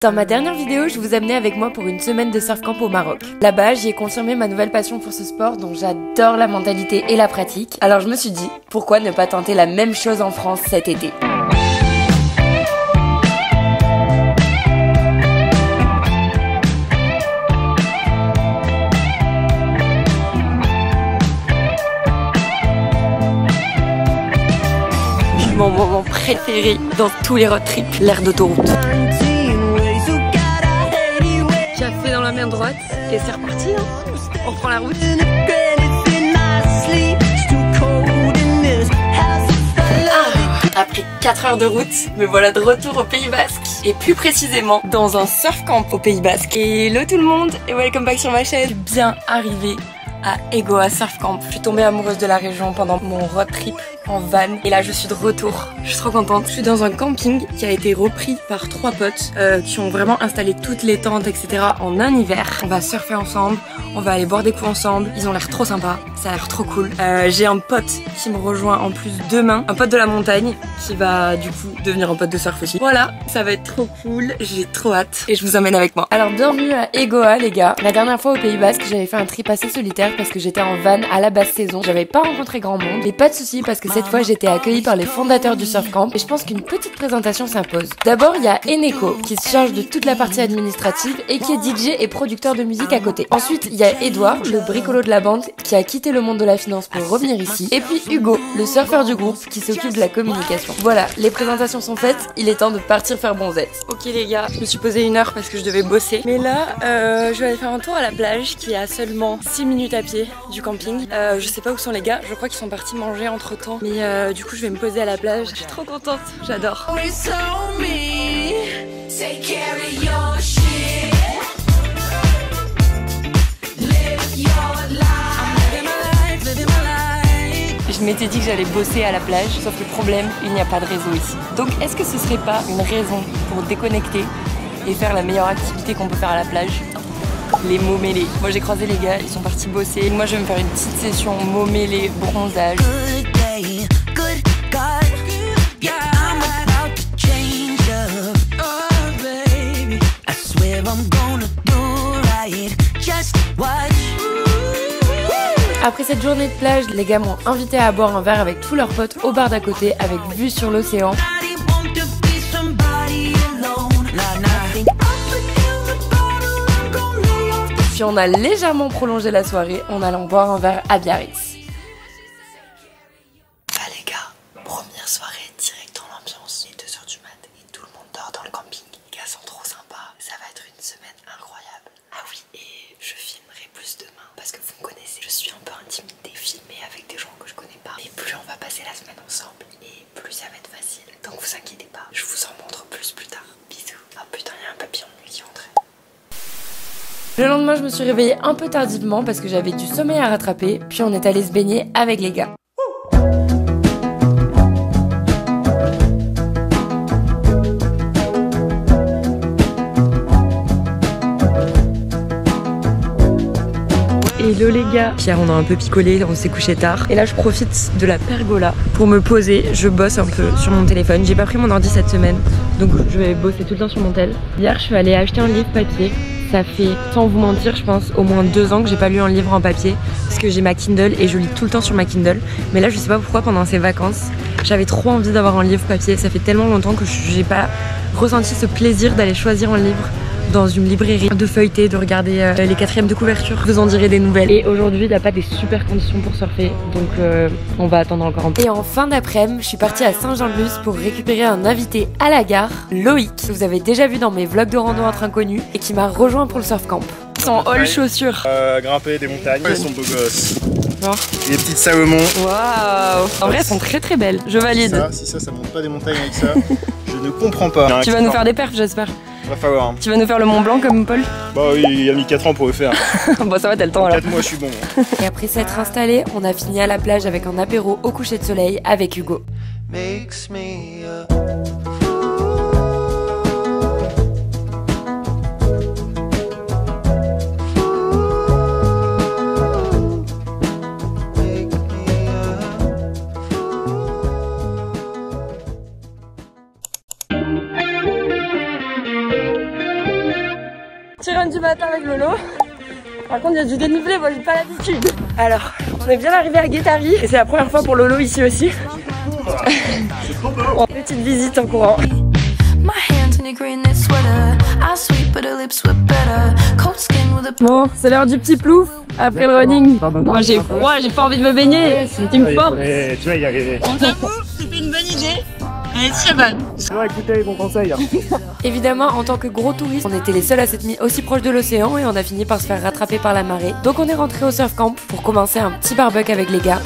Dans ma dernière vidéo, je vous amenais avec moi pour une semaine de surf camp au Maroc. Là-bas, j'y ai confirmé ma nouvelle passion pour ce sport dont j'adore la mentalité et la pratique. Alors je me suis dit, pourquoi ne pas tenter la même chose en France cet été ? Mon moment préféré dans tous les road trips, l'air d'autoroute. Café dans la main droite et c'est reparti, hein. On reprend la route. Après 4 heures de route, me voilà de retour au Pays Basque. Et plus précisément, dans un surf camp au Pays Basque. Hello tout le monde et welcome back sur ma chaîne. Je suis bien arrivée à Egoa Surf Camp. Je suis tombée amoureuse de la région pendant mon road trip en van et là je suis de retour. Je suis trop contente. Je suis dans un camping qui a été repris par 3 potes qui ont vraiment installé toutes les tentes etc. en un hiver. On va surfer ensemble, on va aller boire des coups ensemble. Ils ont l'air trop sympas, ça a l'air trop cool. J'ai un pote qui me rejoint en plus demain, un pote de la montagne qui va du coup devenir un pote de surf aussi. Voilà, ça va être trop cool, j'ai trop hâte et je vous emmène avec moi. Alors bienvenue à Egoa les gars. La dernière fois au Pays Basque j'avais fait un trip assez solitaire parce que j'étais en van à la basse saison. J'avais pas rencontré grand monde mais pas de soucis parce que cette fois j'étais accueillie par les fondateurs du surf camp et je pense qu'une petite présentation s'impose. D'abord il y a Eneko qui se charge de toute la partie administrative et qui est DJ et producteur de musique à côté. Ensuite il y a Edouard, le bricolo de la bande qui a quitté le monde de la finance pour revenir ici. Et puis Hugo, le surfeur du groupe qui s'occupe de la communication. Voilà, les présentations sont faites, il est temps de partir faire bonzette. Ok les gars, je me suis posé 1 heure parce que je devais bosser. Mais là, je vais aller faire un tour à la plage qui est à seulement 6 minutes à pied du camping. Je sais pas où sont les gars, je crois qu'ils sont partis manger entre temps. Mais du coup je vais me poser à la plage. Je suis trop contente, j'adore. Je m'étais dit que j'allais bosser à la plage, sauf que le problème, il n'y a pas de réseau ici. Donc est-ce que ce serait pas une raison pour déconnecter et faire la meilleure activité qu'on peut faire à la plage ? Les mots mêlés. Moi j'ai croisé les gars, ils sont partis bosser. Moi je vais me faire une petite session mots mêlés, bronzage. Après cette journée de plage, les gars m'ont invité à boire un verre avec tous leurs potes au bar d'à côté avec vue sur l'océan. Puis on a légèrement prolongé la soirée en allant boire un verre à Biarritz. Bah les gars, première soirée direct dans l'ambiance, il est 2h du mat et tout le monde dort dans le camping. Les gars sont trop sympas, ça va être une semaine incroyable. Ah oui, et je filmerai plus demain parce que vous me connaissez, je suis un peu intimidée. Filmer avec des gens que je connais pas. Et plus on va passer la semaine ensemble et plus ça va être facile. Donc vous inquiétez pas, je vous en montre plus tard. Bisous. Ah putain, il y a un papillon de nuit qui rentrait. Le lendemain, je me suis réveillée un peu tardivement parce que j'avais du sommeil à rattraper, puis on est allé se baigner avec les gars. Hello les gars. Pierre, on a un peu picolé, on s'est couché tard. Et là je profite de la pergola pour me poser. Je bosse un peu sur mon téléphone. J'ai pas pris mon ordi cette semaine, donc je vais bosser tout le temps sur mon tel. Hier je suis allée acheter un livre papier. Ça fait, sans vous mentir, je pense au moins 2 ans que j'ai pas lu un livre en papier parce que j'ai ma Kindle et je lis tout le temps sur ma Kindle. Mais là je sais pas pourquoi pendant ces vacances j'avais trop envie d'avoir un livre papier. Ça fait tellement longtemps que j'ai pas ressenti ce plaisir d'aller choisir un livre dans une librairie, de feuilleter, de regarder les 4e de couverture. Vous en direz des nouvelles. Et aujourd'hui, il n'y a pas des super conditions pour surfer, donc on va attendre encore un peu. Et en fin d'après-midi, je suis partie à Saint-Jean-de-Luz pour récupérer un invité à la gare, Loïc, que vous avez déjà vu dans mes vlogs de rando entre inconnus, et qui m'a rejoint pour le surf camp. Son all chaussures. Grimper des montagnes, elles sont beaux gosses. Bon. Et les petites Salomon. Waouh. En vrai, elles sont très très belles, je valide. Si ça monte pas des montagnes avec ça, je ne comprends pas. Tu vas nous faire des perfs, j'espère. Va falloir. Hein. Tu vas nous faire le Mont Blanc comme Paul? Bah oui, il a mis 4 ans pour le faire. Bon ça va, t'as le temps alors. 4 mois je suis bon. Et après s'être installé, on a fini à la plage avec un apéro au coucher de soleil avec Hugo. Petit run du matin avec Lolo. Par contre, il y a du dénivelé, moi j'ai pas l'habitude. Alors, on est bien arrivé à Guétari et c'est la première fois pour Lolo ici aussi. Petite visite en courant. Bon, c'est l'heure du petit plouf après le running. Moi j'ai froid, j'ai pas envie de me baigner. Tu me forces. Tu vas y arriver. On t'avoue, c'était une bonne idée. Elle est très bonne. Tu vas écouter mon conseil. Évidemment, en tant que gros touristes, on était les seuls à s'être mis aussi proche de l'océan et on a fini par se faire rattraper par la marée. Donc on est rentré au surf camp pour commencer un petit barbecue avec les gars.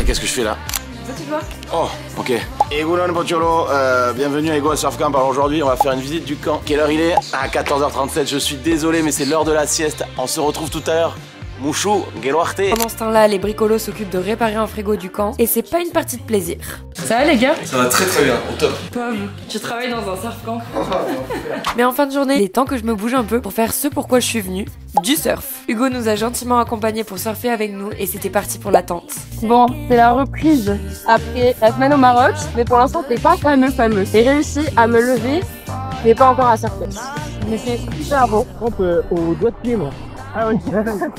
Qu'est-ce que je fais là? Oh, ok. Egunon Pocholo, bienvenue à Ego Surf Camp. Alors aujourd'hui, on va faire une visite du camp. Quelle heure il est? À 14h37, je suis désolé, mais c'est l'heure de la sieste. On se retrouve tout à l'heure. Mouchou, Geloarte. Pendant ce temps-là, les bricolos s'occupent de réparer un frigo du camp et c'est pas une partie de plaisir. Ça va les gars? Ça va très bien, au top. Pomme, tu travailles dans un surf camp. Mais en fin de journée, il est temps que je me bouge un peu pour faire ce pourquoi je suis venue, du surf. Hugo nous a gentiment accompagnés pour surfer avec nous et c'était parti pour la tente. Bon, c'est la reprise après la semaine au Maroc, mais pour l'instant c'est pas fameux. J'ai réussi à me lever, mais pas encore à surfer. Mais c'est super beau. On peut au doigt de pied moi. Ah oui.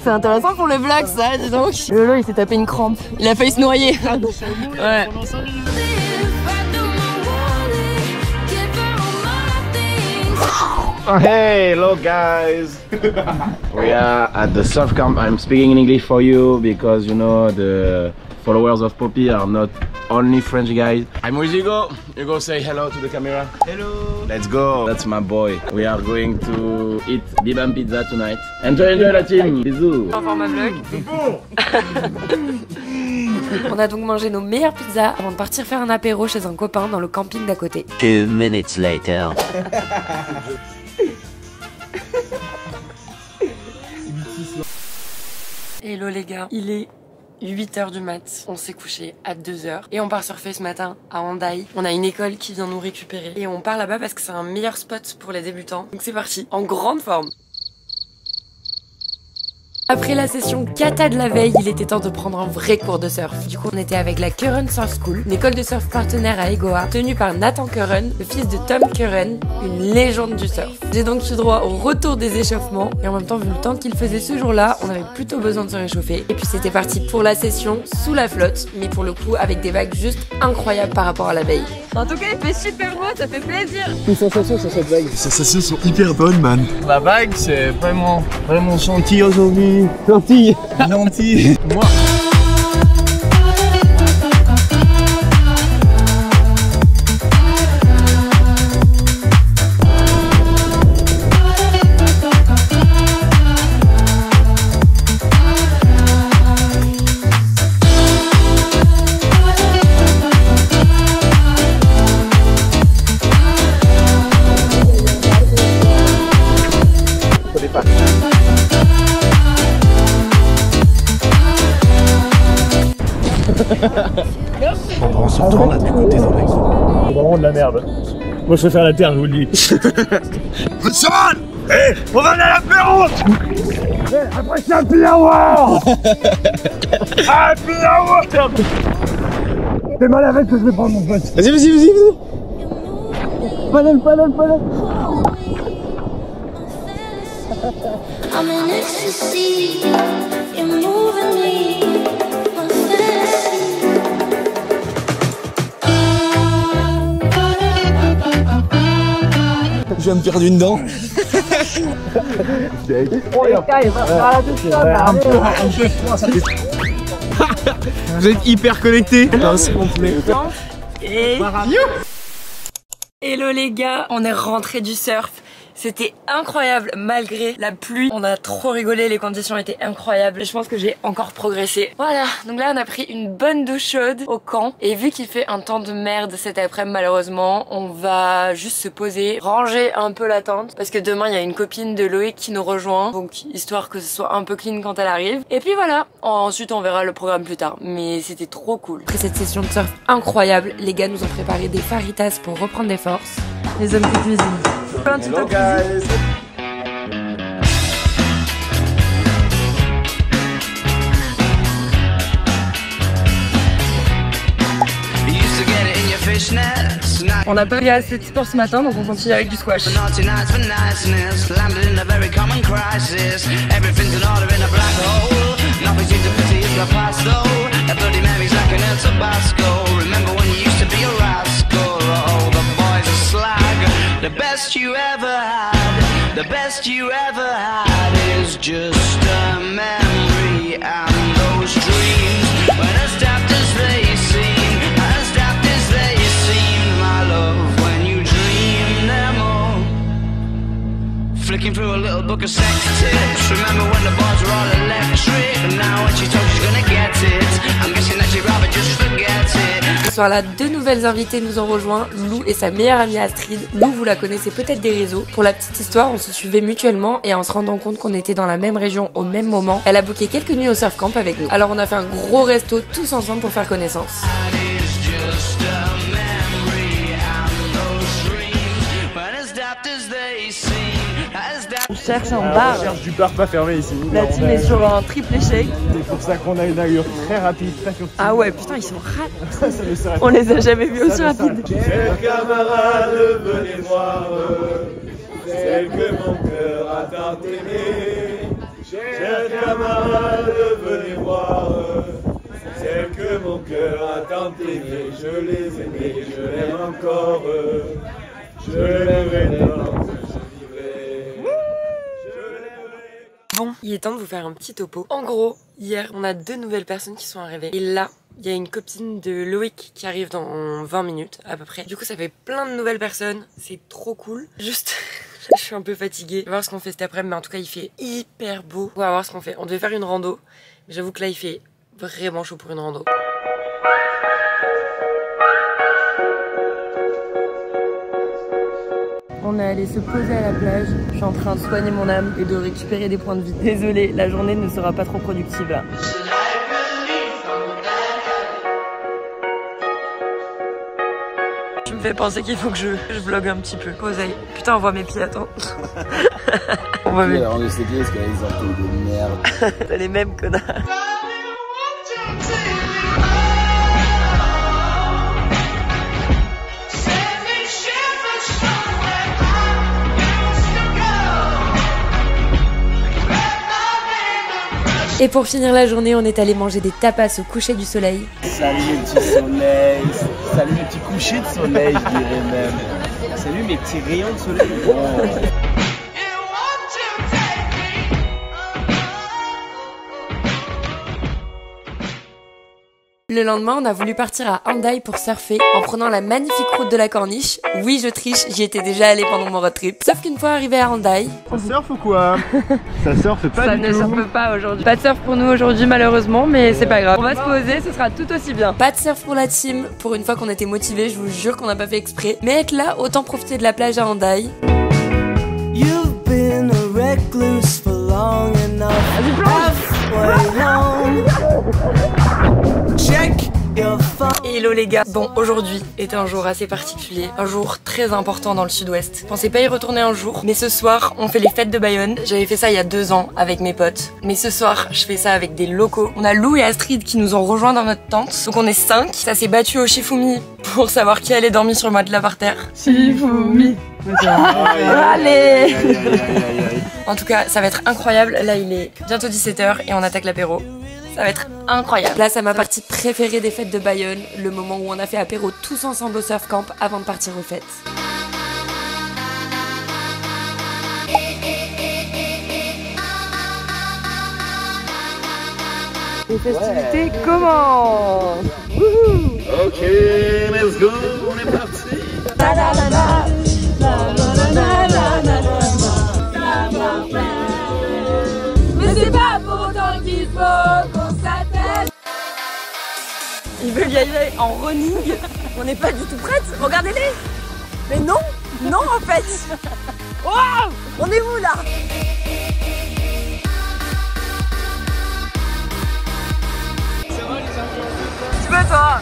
C'est intéressant pour le vlog ça, dis donc. Lolo il s'est tapé une crampe. Il a failli se noyer. Ouais. Hey, hello guys. We are at the surf camp. I'm speaking in English for you because you know the followers of Poppy are not only French guys. I'm with Hugo. Hugo, say hello to the camera. Hello. Let's go. That's my boy. We are going to eat Bibam Pizza tonight. Enjoy la team. Bisous. En format vlog. On a donc mangé nos meilleures pizzas avant de partir faire un apéro chez un copain dans le camping d'à côté. 2 minutes later. Hello les gars, il est 8h du mat, on s'est couché à 2h et on part surfer ce matin à Hendaye. On a une école qui vient nous récupérer et on part là-bas parce que c'est un meilleur spot pour les débutants. Donc c'est parti, en grande forme. Après la session cata de la veille, il était temps de prendre un vrai cours de surf. Du coup, on était avec la Curren Surf School, une école de surf partenaire à Egoa, tenue par Nathan Curren, le fils de Tom Curren, une légende du surf. J'ai donc eu droit au retour des échauffements, et en même temps, vu le temps qu'il faisait ce jour-là, on avait plutôt besoin de se réchauffer. Et puis c'était parti pour la session sous la flotte, mais pour le coup avec des vagues juste incroyables par rapport à la veille. En tout cas, il fait super beau, ça fait plaisir. Les sensations sur cette vague. Les sensations sont hyper bonnes, man. La vague, c'est vraiment gentil aujourd'hui. Gentil. Moi. Pendant ce temps, on a tout tes oreilles. C'est vraiment de la merde. Moi je préfère la terre, je vous le dis. Chaman! Eh, on va aller à l'apéro! Après c'est un pilawar! Un pilawar! T'es mal avec que je vais prendre mon pote. Vas-y. Panel. I'm in ecstasy, you're moving me, my fantasy. Je viens de perdre une dent. Vous êtes hyper connectés. C'est complet. Et... Hello les gars, on est rentré du surf. C'était incroyable malgré la pluie. On a trop rigolé, les conditions étaient incroyables. Je pense que j'ai encore progressé. Voilà, donc là on a pris une bonne douche chaude au camp. Et vu qu'il fait un temps de merde cet après-midi malheureusement, on va juste se poser, ranger un peu la tente. Parce que demain il y a une copine de Loïc qui nous rejoint. Donc histoire que ce soit un peu clean quand elle arrive. Et puis voilà, ensuite on verra le programme plus tard. Mais c'était trop cool. Après cette session de surf incroyable, les gars nous ont préparé des faritas pour reprendre des forces. Les hommes qui cuisinent. Hello guys. On n'a pas eu assez de sport ce matin, donc on continue avec du squash. The best you ever had, the best you ever had is just a memory. And those dreams, when as daft as they seem, as daft as they seem, my love, when you dream them all. Flicking through a little book of sex tips. Remember when the bars were all electric? And now when she told she's gonna get it, I'm guessing that she'd rather just forget it. Ce soir-là, deux nouvelles invitées nous ont rejoint, Lou et sa meilleure amie Astrid. Lou, vous la connaissez peut-être des réseaux. Pour la petite histoire, on se suivait mutuellement et en se rendant compte qu'on était dans la même région au même moment, elle a booké quelques nuits au surf camp avec nous. Alors on a fait un gros resto tous ensemble pour faire connaissance. On cherche un bar. On cherche du bar pas fermé ici. La team est sur un triple échec. C'est pour ça qu'on a une allure très rapide, très furtive. Ah ouais, putain, ils sont rapides. On les a jamais vus aussi rapides. Chers camarades, venez voir celle que mon cœur a tant aimée. Chers camarades, venez voir celle que mon cœur a tant aimée. Je les aimais, je l'aime encore. Je l'aimerai tant que je vivrai. Bon, il est temps de vous faire un petit topo. En gros, hier, on a deux nouvelles personnes qui sont arrivées. Et là, il y a une copine de Loïc qui arrive dans 20 minutes à peu près. Du coup, ça fait plein de nouvelles personnes. C'est trop cool. Juste, je suis un peu fatiguée. On va voir ce qu'on fait cet après-midi, mais en tout cas, il fait hyper beau. On va voir ce qu'on fait. On devait faire une rando. Mais j'avoue que là, il fait vraiment chaud pour une rando. On est allé se poser à la plage. Je suis en train de soigner mon âme et de récupérer des points de vie. Désolée, la journée ne sera pas trop productive là. Tu me fais penser qu'il faut que je vlogue un petit peu. Poseille. Putain, on voit mes pieds, attends. On voit mes pieds. On ses pieds parce qu'elle a des orteils de merde. T'as les mêmes, connard. Et pour finir la journée, on est allé manger des tapas au coucher du soleil. Salut mes petits soleils, salut mes petits couchers de soleil, je dirais même. Salut mes petits rayons de soleil. Oh. Le lendemain, on a voulu partir à Hendaye pour surfer en prenant la magnifique route de la Corniche. Oui, je triche, j'y étais déjà allée pendant mon road trip. Sauf qu'une fois arrivé à Hendaye... Ça surfe ou quoi? Ça surfe pas du tout. Ça ne surfe pas aujourd'hui. Pas de surf pour nous aujourd'hui malheureusement, mais c'est pas grave. On va se poser, ce sera tout aussi bien. Pas de surf pour la team. Pour une fois qu'on était motivés, je vous jure qu'on n'a pas fait exprès. Mais être là, autant profiter de la plage à Hendaye. You've been a recluse for long enough. Halfway home. Check your phone. Hello les gars. Bon, aujourd'hui était un jour assez particulier, un jour très important dans le sud-ouest. Je pensais pas y retourner un jour, mais ce soir on fait les fêtes de Bayonne. J'avais fait ça il y a 2 ans avec mes potes, mais ce soir je fais ça avec des locaux. On a Lou et Astrid qui nous ont rejoints dans notre tente, donc on est 5. Ça s'est battu au Shifumi pour savoir qui allait dormir sur le matelas par terre. Shifumi. Allez. En tout cas, ça va être incroyable. Là, il est bientôt 17h et on attaque l'apéro. Ça va être incroyable. Là, c'est ma partie préférée des fêtes de Bayonne, le moment où on a fait apéro tous ensemble au surf camp avant de partir aux fêtes. Les festivités commencent. Ok, let's go, on est parti. Mais c'est pas pour autant qu'il faut qu'on s'attelle. Ils veulent y aller en running. On n'est pas du tout prêtes. Regardez-les. Mais non, non en fait. Wow, on est où là? Tu veux toi?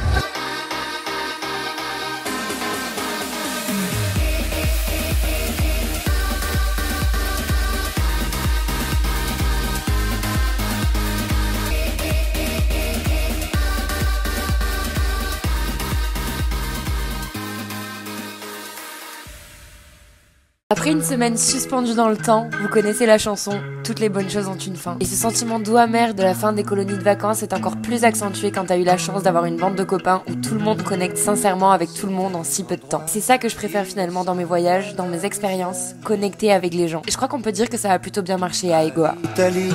Après une semaine suspendue dans le temps, vous connaissez la chanson « Toutes les bonnes choses ont une fin ». Et ce sentiment doux amer de la fin des colonies de vacances est encore plus accentué quand t'as eu la chance d'avoir une bande de copains où tout le monde connecte sincèrement avec tout le monde en si peu de temps. C'est ça que je préfère finalement dans mes voyages, dans mes expériences, connecter avec les gens. Et je crois qu'on peut dire que ça a plutôt bien marché à Egoa. Italie,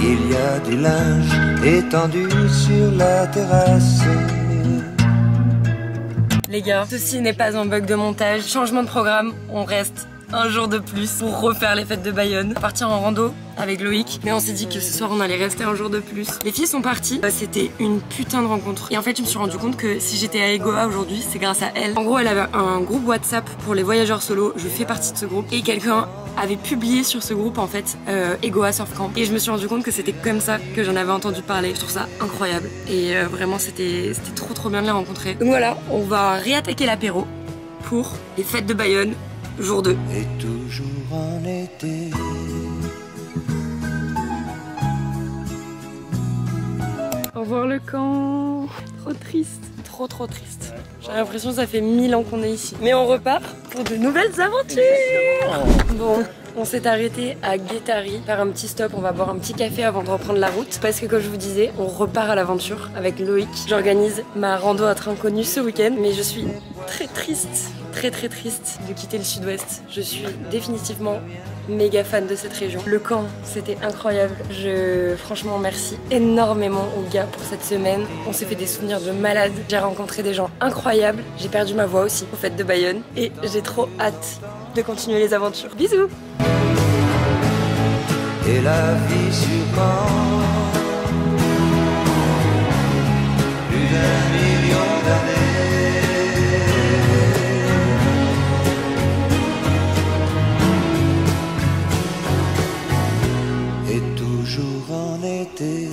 il y a du linge étendu sur la terrasse. Les gars, ceci n'est pas un bug de montage. Changement de programme, on reste un jour de plus pour refaire les fêtes de Bayonne. Partir en rando avec Loïc, mais on s'est dit que ce soir on allait rester un jour de plus. Les filles sont parties, c'était une putain de rencontre. Et en fait je me suis rendu compte que si j'étais à Egoa aujourd'hui, c'est grâce à elle. En gros elle avait un groupe WhatsApp pour les voyageurs solo, je fais partie de ce groupe. Et quelqu'un avait publié sur ce groupe en fait Egoa Surf Camp. Et je me suis rendu compte que c'était comme ça que j'en avais entendu parler. Je trouve ça incroyable. Et vraiment c'était trop bien de les rencontrer. Donc voilà, on va réattaquer l'apéro pour les fêtes de Bayonne. Jour 2. Et toujours en été. Au revoir le camp. Trop triste. Trop triste. J'ai l'impression que ça fait 1000 ans qu'on est ici. Mais on repart pour de nouvelles aventures. Bon, on s'est arrêté à Guétari, faire un petit stop, on va boire un petit café avant de reprendre la route. Parce que comme je vous disais, on repart à l'aventure avec Loïc. J'organise ma rando à train connu ce week-end. Mais je suis très triste de quitter le sud-ouest. Je suis définitivement méga fan de cette région. Le camp, c'était incroyable. Franchement, merci énormément aux gars pour cette semaine. On s'est fait des souvenirs de malade. J'ai rencontré des gens incroyables. J'ai perdu ma voix aussi aux fêtes de Bayonne. Et j'ai trop hâte de continuer les aventures. Bisous! Et la vie sûrement plus d'un million d'années. Et toujours en été.